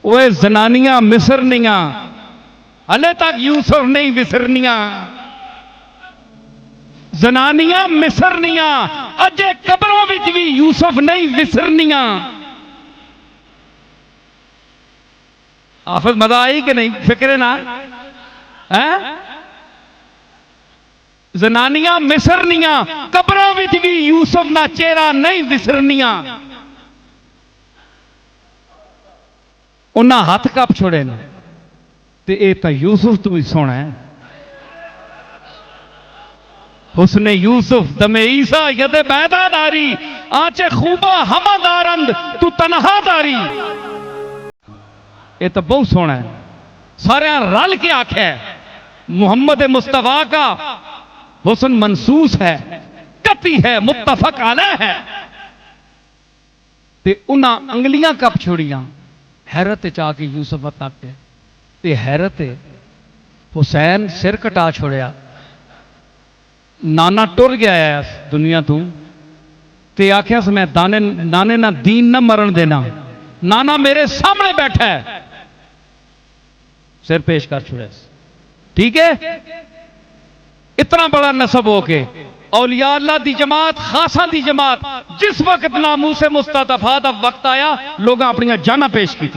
वो जनानियां मिसरनियां हले तक यूसुफ नहीं विसरनियां। जनानियां मिसरनियां अजे कब्रों विच भी यूसुफ नहीं विसरनियां। आफत मजा आई कि नहीं? फिक्रे ना है। जनानियां मिसरनियां कब्रों विच भी यूसुफ ना चेहरा नहीं विसरनियां। उन्हें हाथ कप छोड़े ने ते ये तो यूसुफ तो भी सोना है। हुस्ने यूसुफ दमे ईसा यदे बैदादारी आचे खूबा हमादारंद तू तनहादारी। ये तो बहुत सोना है। सारे रल के आख्या है मुहम्मद मुस्तफा का हुस्न मनसूस है, कती है, मुत्तफक अलैह है। ते उन्हें अंगलियां कप छोड़ियां हैरत चाके यूसुफ तक ते हैरत हुसैन सिर कटा छोड़िया। नाना टुर गया है दुनिया तू ते आख्या मैं दाने नाने ना दीन ना मरण देना। नाना मेरे सामने बैठा है, सिर पेश कर छोड़े। ठीक है, इतना बड़ा नसब होके औलिया अल्लाह दी जमात, खासा दी जमात, जिस वक्त नामूसे मुस्तफा दा वक्त आया लोग अपनी जाना पेश की।